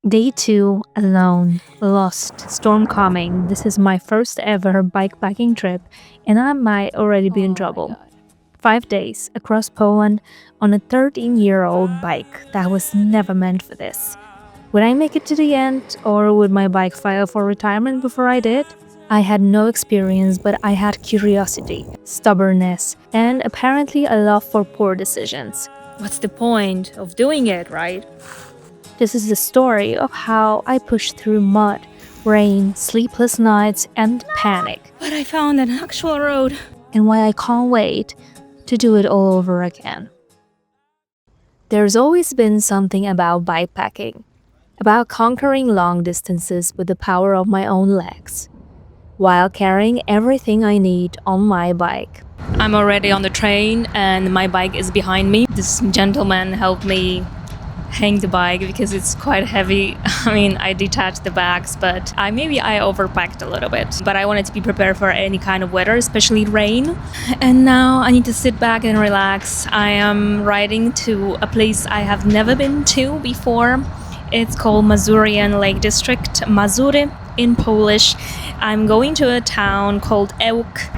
Day 2, alone, lost, storm coming. This is my first ever bikepacking trip, and I might already be in Oh my trouble. god. 5 days across Poland on a 13-year-old bike that was never meant for this. Would I make it to the end, or would my bike file for retirement before I did? I had no experience, but I had curiosity, stubbornness, and apparently a love for poor decisions. What's the point of doing it, right? This is the story of how I pushed through mud, rain, sleepless nights, and panic. But I found an actual road. And why I can't wait to do it all over again. There's always been something about bikepacking, about conquering long distances with the power of my own legs, while carrying everything I need on my bike. I'm already on the train and my bike is behind me. This gentleman helped me hang the bike because it's quite heavy. I mean, I detached the bags, but maybe I overpacked a little bit. But I wanted to be prepared for any kind of weather, especially rain. And now I need to sit back and relax. I am riding to a place I have never been to before. It's called Mazury Lake District, Mazury in Polish. I'm going to a town called Ełk.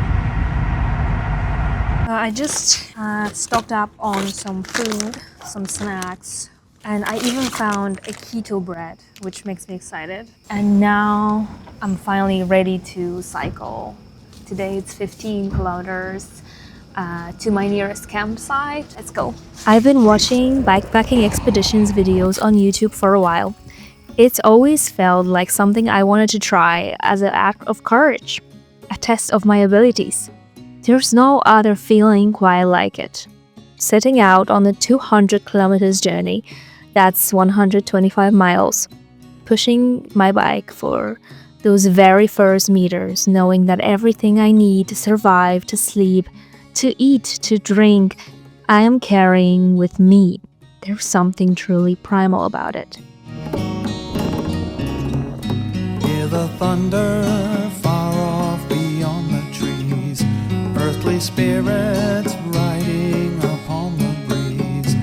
I just stocked up on some food, some snacks, and I even found a keto bread, which makes me excited. And now I'm finally ready to cycle. Today it's 15 kilometers to my nearest campsite. Let's go. I've been watching bikepacking expeditions videos on YouTube for a while. It's always felt like something I wanted to try as an act of courage, a test of my abilities. There's no other feeling quite like it. Setting out on a 200 kilometers journey, that's 125 miles, pushing my bike for those very first meters, knowing that everything I need to survive, to sleep, to eat, to drink, I am carrying with me. There's something truly primal about it. Hear the thunder far off beyond the trees, earthly spirits riding upon the breeze.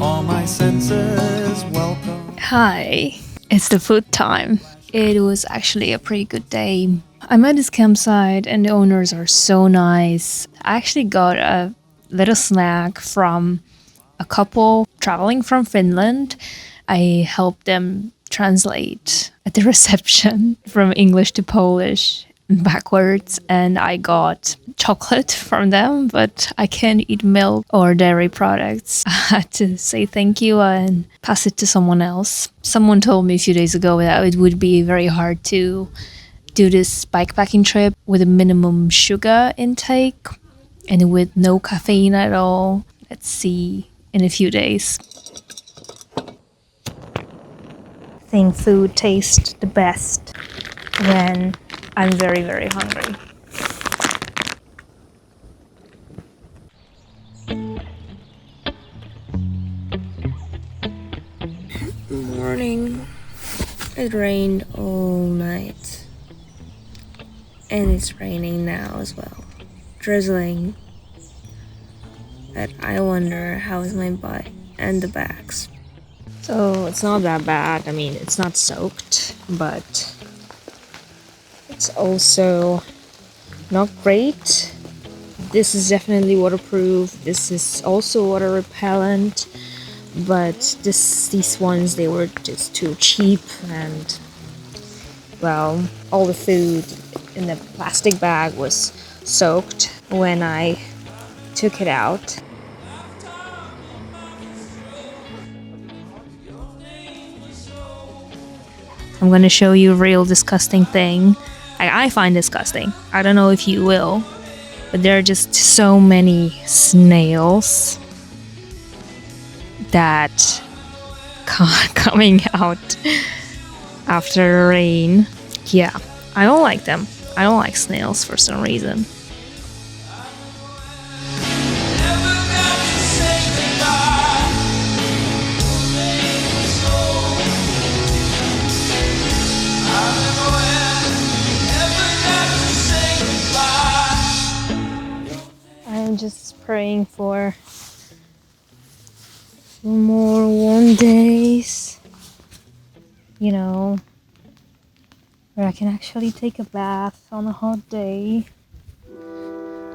All my senses welcome. Hi, it's the food time. It was actually a pretty good day. I'm at this campsite and the owners are so nice. I actually got a little snack from a couple traveling from Finland. I helped them translate at the reception from English to Polish backwards, and I got chocolate from them, but I can't eat milk or dairy products. I had to say thank you and pass it to someone else. Someone told me a few days ago that it would be very hard to do this bikepacking trip with a minimum sugar intake and with no caffeine at all. Let's see in a few days. I think food tastes the best when I'm very, very hungry. Morning. It rained all night. And it's raining now as well. Drizzling. But I wonder how is my bike and the bags. So it's not that bad. I mean, it's not soaked, but it's also not great. This is definitely waterproof. This is also water repellent, but these ones, they were just too cheap, and well, all the food in the plastic bag was soaked when I took it out. I'm gonna show you a real disgusting thing. I find disgusting. I don't know if you will, but there are just so many snails that coming out after rain. Yeah, I don't like them. I don't like snails for some reason. I'm just praying for more warm days. you know, where I can actually take a bath on a hot day.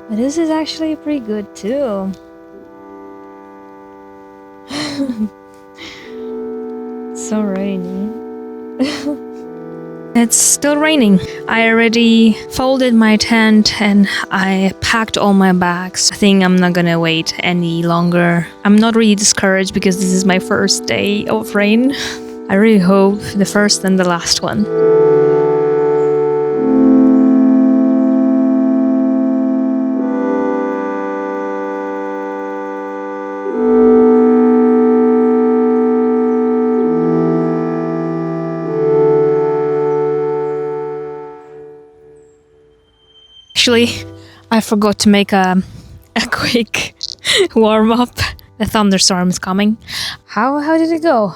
But this is actually pretty good too. So rainy. It's still raining. I already folded my tent and I packed all my bags. I think I'm not gonna wait any longer. I'm not really discouraged because this is my first day of rain. I really hope the first and the last one. Actually, I forgot to make a quick warm up. The thunderstorm is coming. How did it go?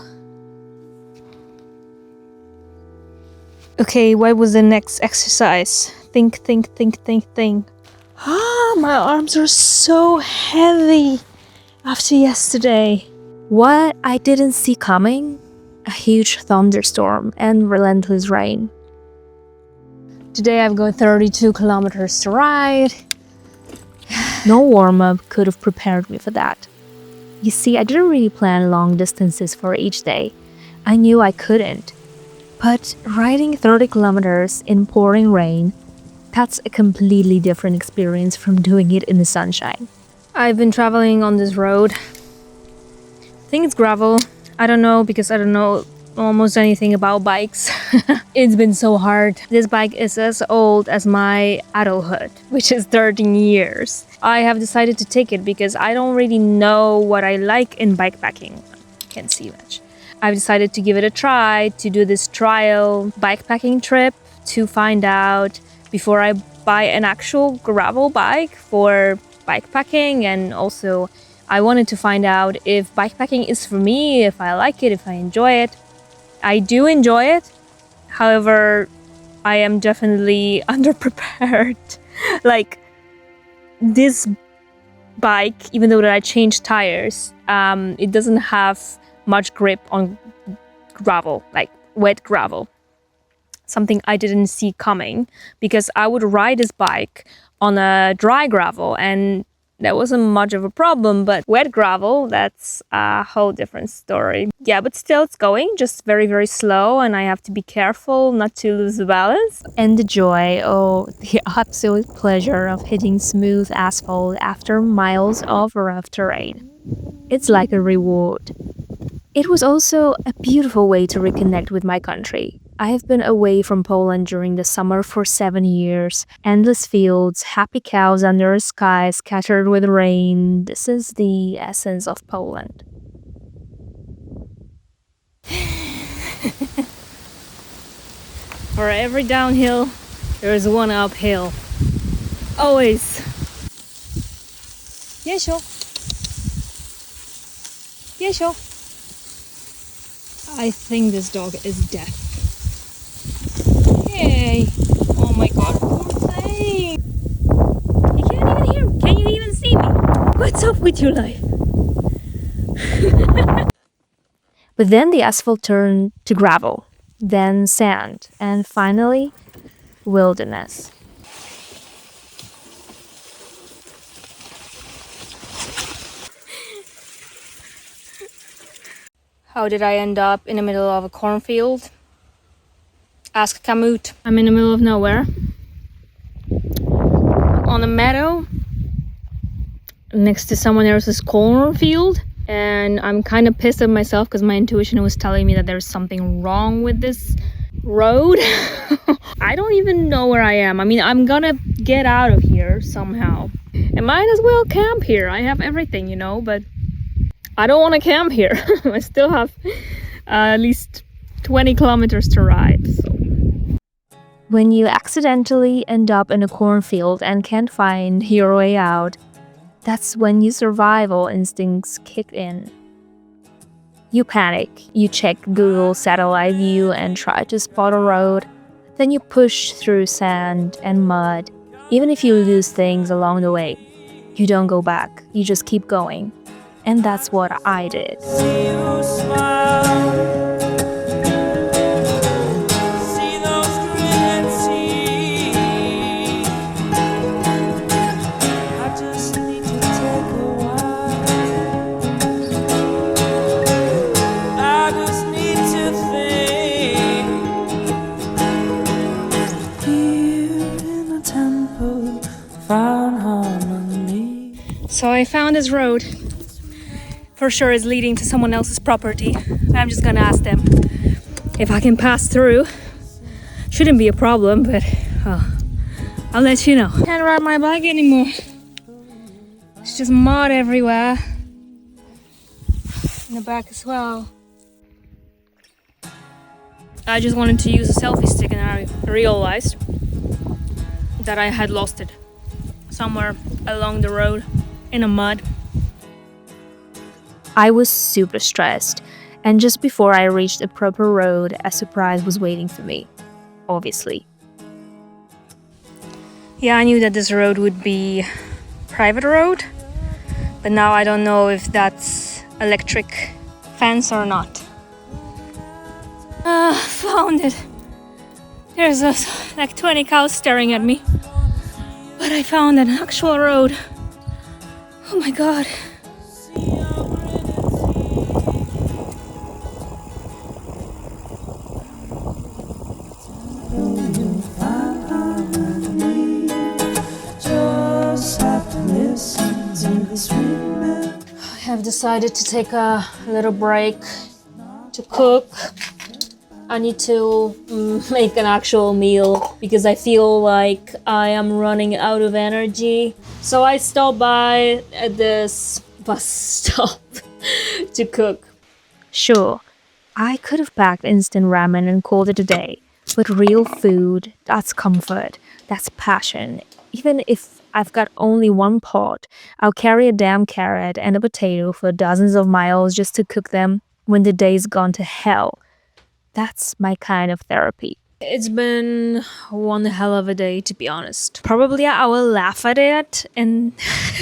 Okay, what was the next exercise? Think. Ah, my arms are so heavy after yesterday. What I didn't see coming? A huge thunderstorm and relentless rain. Today I've got 32 kilometers to ride. No warm-up could have prepared me for that. You see, I didn't really plan long distances for each day. I knew I couldn't. But riding 30 kilometers in pouring rain, that's a completely different experience from doing it in the sunshine. I've been traveling on this road. I think it's gravel. I don't know because I don't know almost anything about bikes. It's been so hard. This bike is as old as my adulthood, which is 13 years. I have decided to take it because I don't really know what I like in bikepacking. Can't see much. I've decided to give it a try, to do this trial bikepacking trip to find out before I buy an actual gravel bike for bikepacking. And also I wanted to find out if bikepacking is for me, if I like it, if I enjoy it. I do enjoy it. However, I am definitely underprepared. Like this bike, even though that I changed tires, it doesn't have much grip on gravel, like wet gravel. Something I didn't see coming because I would ride this bike on a dry gravel and that wasn't much of a problem, but wet gravel, that's a whole different story. Yeah, but still it's going, just very, very slow, and I have to be careful not to lose the balance. And the joy, oh, the absolute pleasure of hitting smooth asphalt after miles of rough terrain. It's like a reward. It was also a beautiful way to reconnect with my country. I have been away from Poland during the summer for 7 years. Endless fields, happy cows under a sky scattered with rain. This is the essence of Poland. For every downhill, there is one uphill. Always. Yesho. Yesho. I think this dog is deaf. Hey! Oh my god, poor thing! You can't even hear me. Can you even see me? What's up with your life? But then the asphalt turned to gravel, then sand, and finally, wilderness. How did I end up in the middle of a cornfield? Ask Kamut. I'm in the middle of nowhere. On a meadow. Next to someone else's cornfield. And I'm kind of pissed at myself because my intuition was telling me that there's something wrong with this road. I don't even know where I am. I mean, I'm gonna get out of here somehow. I might as well camp here. I have everything, you know, but I don't want to camp here. I still have at least 20 kilometers to ride. So. When you accidentally end up in a cornfield and can't find your way out, that's when your survival instincts kick in. You panic, you check Google satellite view and try to spot a road. Then you push through sand and mud. Even if you lose things along the way, you don't go back, you just keep going. And that's what I did. So I found this road. For sure is leading to someone else's property. I'm just gonna ask them if I can pass through. Shouldn't be a problem, but I'll let you know. Can't ride my bike anymore. It's just mud everywhere. In the back as well. I just wanted to use a selfie stick and I realized that I had lost it somewhere along the road in the mud. I was super stressed, and just before I reached a proper road, a surprise was waiting for me, obviously. Yeah, I knew that this road would be private road, but now I don't know if that's electric fence or not. Found it. There's like 20 cows staring at me, but I found an actual road. Oh my god. I have decided to take a little break to cook. I need to make an actual meal because I feel like I am running out of energy. So I stopped by at this bus stop to cook. Sure, I could have packed instant ramen and called it a day, but real food, that's comfort, that's passion. Even if I've got only one pot, I'll carry a damn carrot and a potato for dozens of miles just to cook them when the day's gone to hell. That's my kind of therapy. It's been one hell of a day, to be honest. Probably I will laugh at it in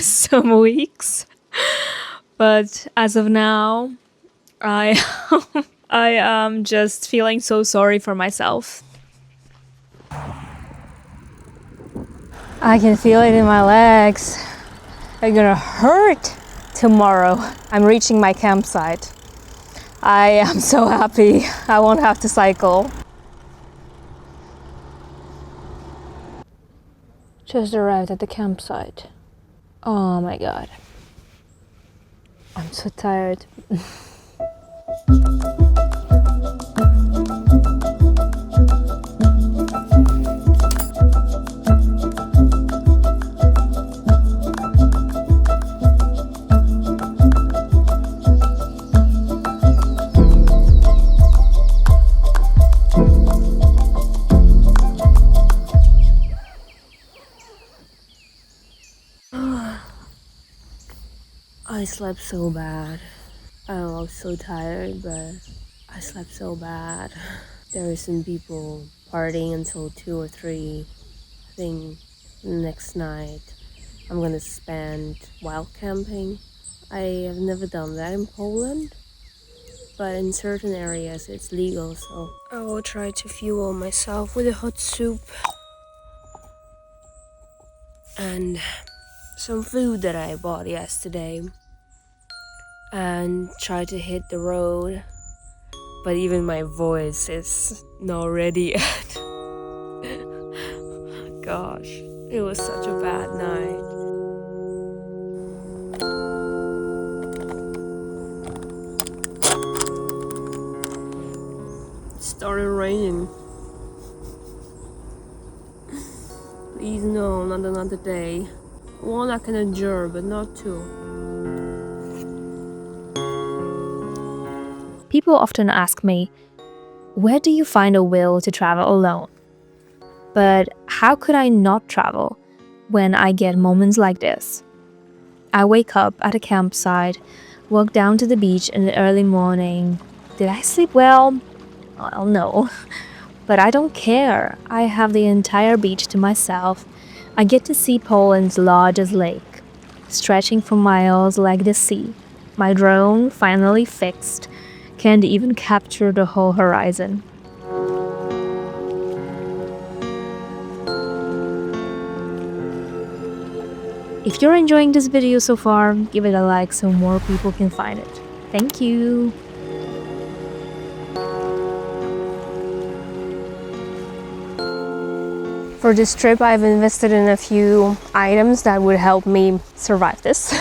some weeks. But as of now, I I am just feeling so sorry for myself. I can feel it in my legs. They're gonna hurt tomorrow. I'm reaching my campsite. I am so happy I won't have to cycle. Just arrived at the campsite. Oh my god. I'm so tired. I slept so bad. I was so tired, but I slept so bad. There were some people partying until 2 or 3. I think next night I'm gonna spend wild camping. I have never done that in Poland, but in certain areas it's legal, so I will try to fuel myself with a hot soup and some food that I bought yesterday and try to hit the road, but even my voice is not ready yet. Gosh, it was such a bad night. It started raining. Please no, not another day. One I can endure, but not two. People often ask me, where do you find a will to travel alone? But how could I not travel when I get moments like this? I wake up at a campsite, walk down to the beach in the early morning. Did I sleep well? Well, no. But I don't care. I have the entire beach to myself. I get to see Poland's largest lake, stretching for miles like the sea. My drone, finally fixed, can't even capture the whole horizon. If you're enjoying this video so far, give it a like so more people can find it. Thank you! For this trip, I've invested in a few items that would help me survive this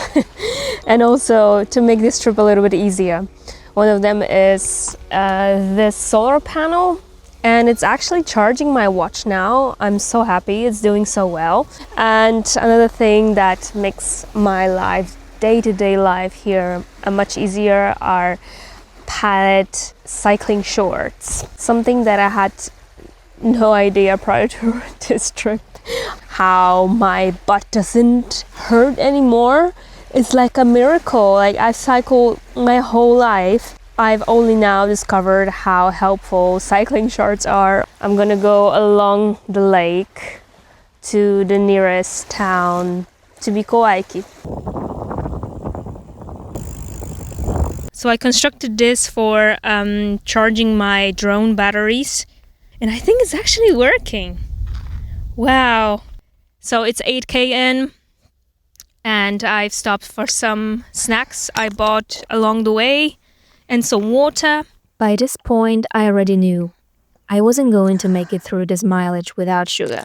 and also to make this trip a little bit easier. One of them is this solar panel, and it's actually charging my watch now. I'm so happy it's doing so well. And another thing that makes my life, day-to-day life here much easier are padded cycling shorts. Something that I had no idea prior to this trip, how my butt doesn't hurt anymore. It's like a miracle. Like, I've cycled my whole life. I've only now discovered how helpful cycling shorts are. I'm gonna go along the lake to the nearest town, to Bikepacking. So I constructed this for charging my drone batteries, and I think it's actually working. Wow. So it's 8K in, and I've stopped for some snacks I bought along the way and some water. By this point, I already knew I wasn't going to make it through this mileage without sugar.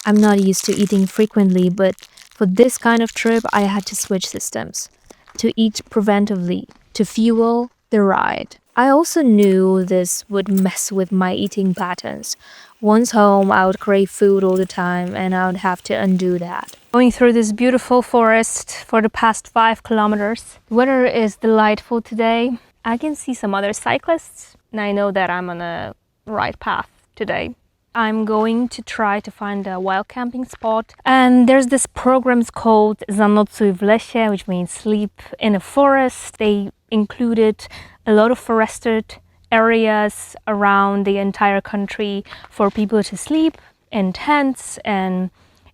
I'm not used to eating frequently, but for this kind of trip, I had to switch systems, to eat preventively, to fuel the ride. I also knew this would mess with my eating patterns. Once home, I would crave food all the time, and I would have to undo that. Going through this beautiful forest for the past 5 kilometers. The weather is delightful today. I can see some other cyclists, and I know that I'm on a right path today. I'm going to try to find a wild camping spot. And there's this program called Zanocuj w lesie, which means sleep in a forest. They included a lot of forested areas around the entire country for people to sleep in tents and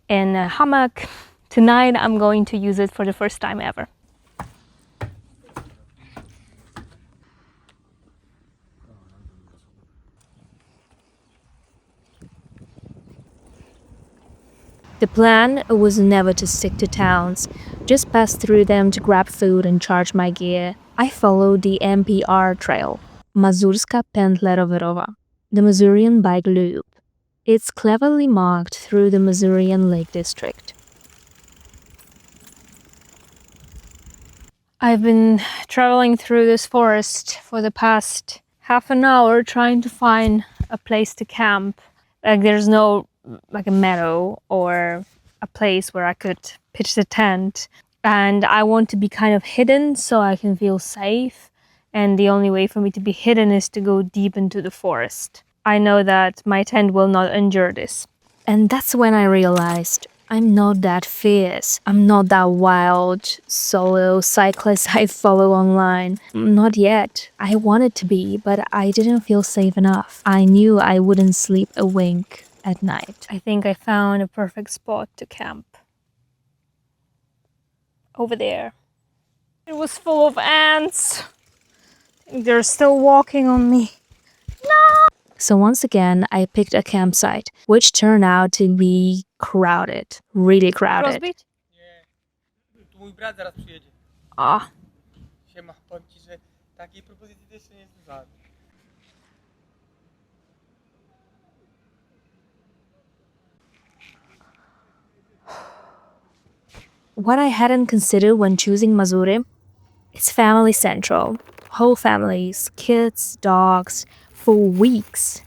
in a hammock. Tonight I'm going to use it for the first time ever. The plan was never to stick to towns, just pass through them to grab food and charge my gear. I followed the MPR trail, Mazurska Pętla Rowerowa, the Mazurian bike loop. It's cleverly marked through the Mazurian Lake District. I've been traveling through this forest for the past half an hour trying to find a place to camp. Like, there's no like a meadow or a place where I could pitch the tent, and I want to be kind of hidden so I can feel safe, and the only way for me to be hidden is to go deep into the forest. I know that my tent will not endure this. And that's when I realized I'm not that fierce. I'm not that wild solo cyclist I follow online. Not yet. I wanted to be, but I didn't feel safe enough. I knew I wouldn't sleep a wink at night. I think I found a perfect spot to camp. Over there. It was full of ants. They're still walking on me. No! So once again, I picked a campsite, which turned out to be crowded. Really crowded. Rozbić? Nie. Tu mój brat zaraz przyjedzie. Ah. Siema, powiem ci, że takiej propozycji też jeszcze nie słyszałem. What I hadn't considered when choosing Mazury, it's family central. Whole families, kids, dogs, for weeks.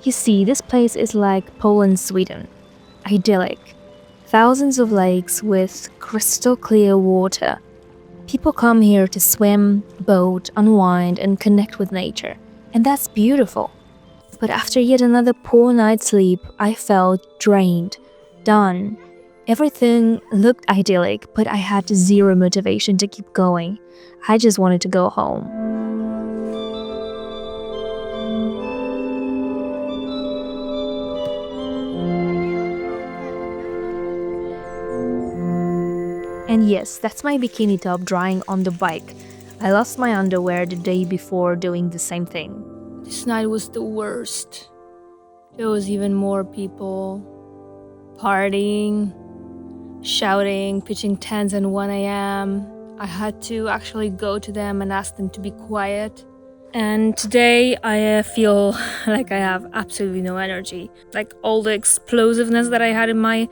You see, this place is like Poland, Sweden. Idyllic. Thousands of lakes with crystal clear water. People come here to swim, boat, unwind, and connect with nature. And that's beautiful. But after yet another poor night's sleep, I felt drained, done. Everything looked idyllic, but I had zero motivation to keep going. I just wanted to go home. And yes, that's my bikini top drying on the bike. I lost my underwear the day before doing the same thing. This night was the worst. There was even more people partying, shouting, pitching tents at 1 a.m. I had to actually go to them and ask them to be quiet. And today I feel like I have absolutely no energy. Like all the explosiveness that I had in my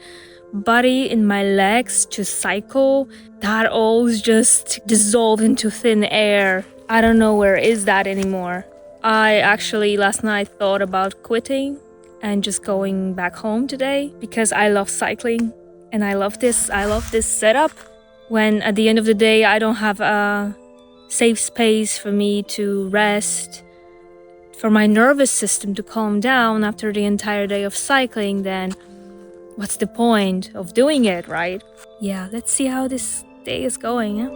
body, in my legs to cycle, that all just dissolved into thin air. I don't know where is that anymore. I actually last night thought about quitting and just going back home today because I love cycling and I love this setup. When at the end of the day I don't have a safe space for me to rest, for my nervous system to calm down after the entire day of cycling, then what's the point of doing it, right? Yeah, let's see how this day is going. Huh?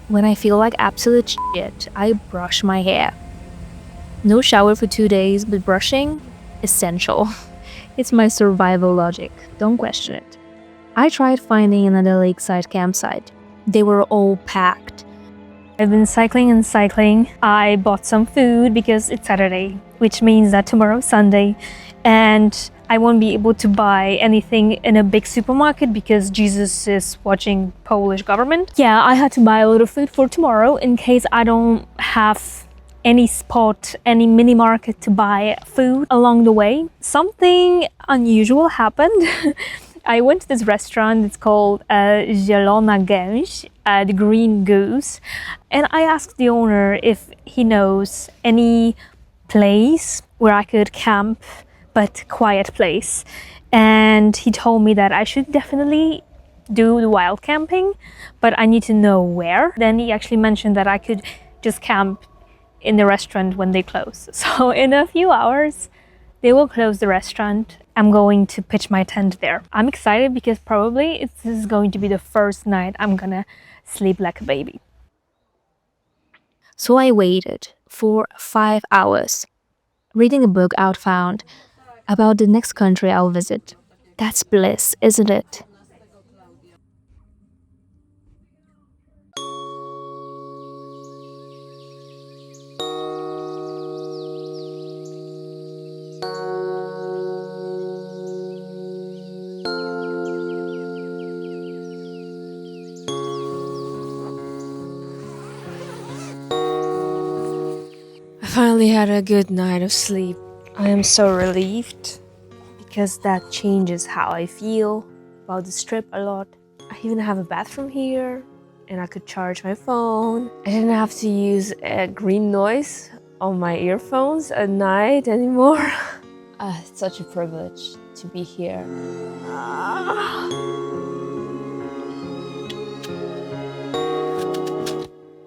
When I feel like absolute shit, I brush my hair. No shower for 2 days, but brushing? Essential. It's my survival logic, don't question it. I tried finding another lakeside campsite. They were all packed. I've been cycling and cycling. I bought some food because it's Saturday, which means that tomorrow's Sunday, and I won't be able to buy anything in a big supermarket because Jesus is watching Polish government. Yeah, I had to buy a lot of food for tomorrow in case I don't have any spot, any mini market to buy food along the way. Something unusual happened. I went to this restaurant, it's called Zielona Gęś, the Green Goose, and I asked the owner if he knows any place where I could camp, but quiet place. And he told me that I should definitely do the wild camping, but I need to know where. Then he actually mentioned that I could just camp in the restaurant when they close. So in a few hours, they will close the restaurant. I'm going to pitch my tent there. I'm excited because probably this is going to be the first night I'm gonna sleep like a baby. So I waited for 5 hours, reading a book out found about the next country I'll visit. That's bliss, isn't it? I finally had a good night of sleep. I am so relieved because that changes how I feel about this trip a lot. I even have a bathroom here and I could charge my phone. I didn't have to use a green noise on my earphones at night anymore. It's such a privilege to be here.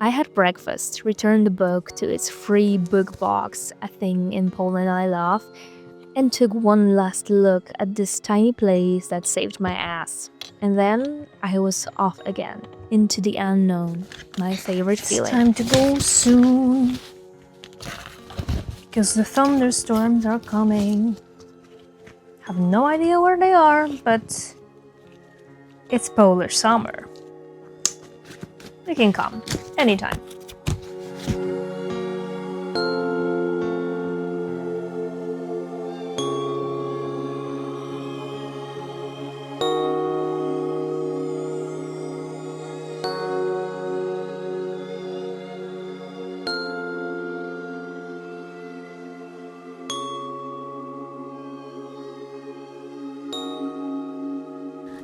I had breakfast, returned the book to its free book box, a thing in Poland I love, and took one last look at this tiny place that saved my ass. And then I was off again, into the unknown, my favorite feeling. It's time to go soon, because the thunderstorms are coming. Have no idea where they are, but it's Polish summer. They can come anytime.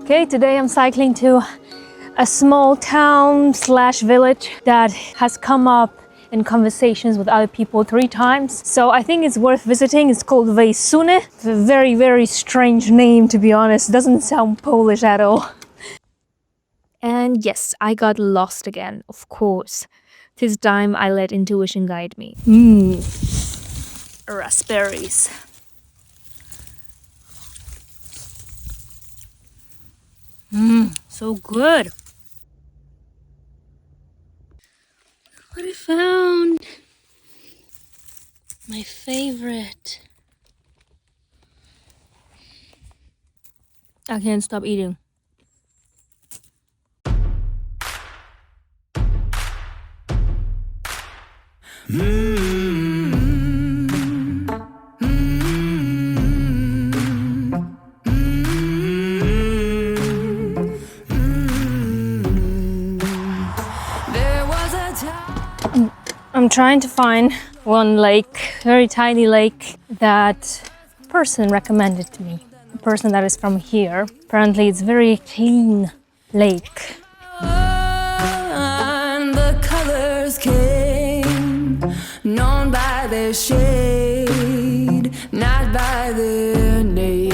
Okay, today I'm cycling to a small town / village that has come up in conversations with other people 3 times. So I think it's worth visiting. It's called Wejsuny. It's a very, very strange name, to be honest. It doesn't sound Polish at all. And yes, I got lost again, of course. This time I let intuition guide me. Raspberries. So good. What I found. My favorite. I can't stop eating. I'm trying to find one lake, very tiny lake, that person recommended to me. A person that is from here. Apparently it's very clean lake. The colors came, known by their shade, not by their name.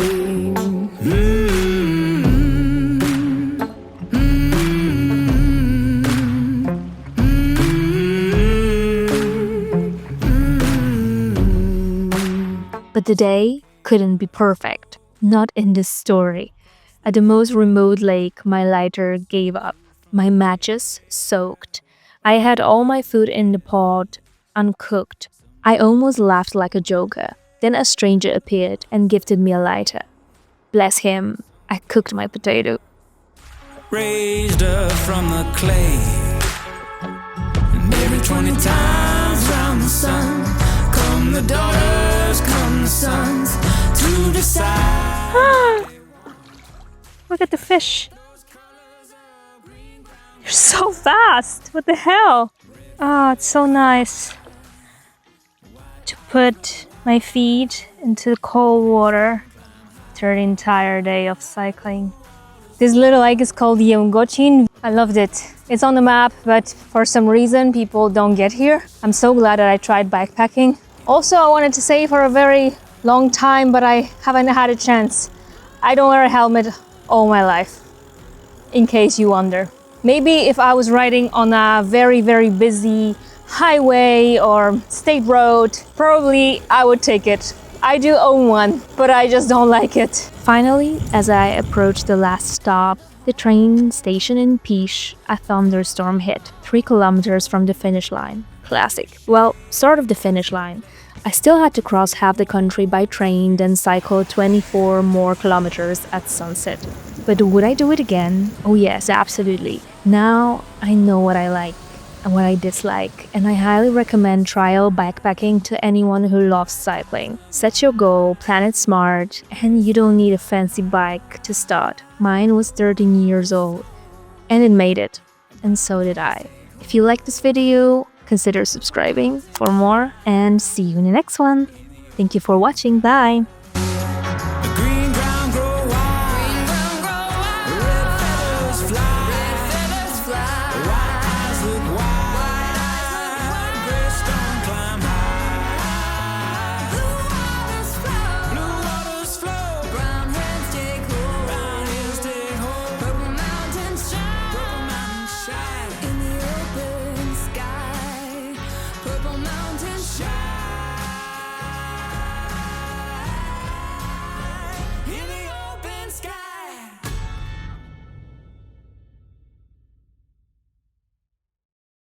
But the day couldn't be perfect. Not in this story. At the most remote lake, my lighter gave up. My matches soaked. I had all my food in the pot, uncooked. I almost laughed like a joker. Then a stranger appeared and gifted me a lighter. Bless him, I cooked my potato. Raised up from the clay, and every 20 times round the sun, come the daughters, come the sons, to decide. Look at the fish. You're so fast. What the hell? Oh, it's so nice to put my feet into the cold water after the entire day of cycling. This little lake is called Yeongochin. I loved it. It's on the map, but for some reason people don't get here. I'm so glad that I tried bikepacking. Also, I wanted to say for a very long time, but I haven't had a chance. I don't wear a helmet all my life, in case you wonder. Maybe if I was riding on a very, very busy highway or state road, probably I would take it. I do own one, but I just don't like it. Finally, as I approached the last stop, the train station in Piche, a thunderstorm hit, 3 kilometers from the finish line. Classic. Well, sort of the finish line. I still had to cross half the country by train, then cycle 24 more kilometers at sunset. But would I do it again? Oh yes, absolutely. Now I know what I like and what I dislike, and I highly recommend trial bikepacking to anyone who loves cycling. Set your goal, plan it smart, and you don't need a fancy bike to start. Mine was 13 years old, and it made it, and so did I. If you like this video, consider subscribing for more, and see you in the next one. Thank you for watching. Bye!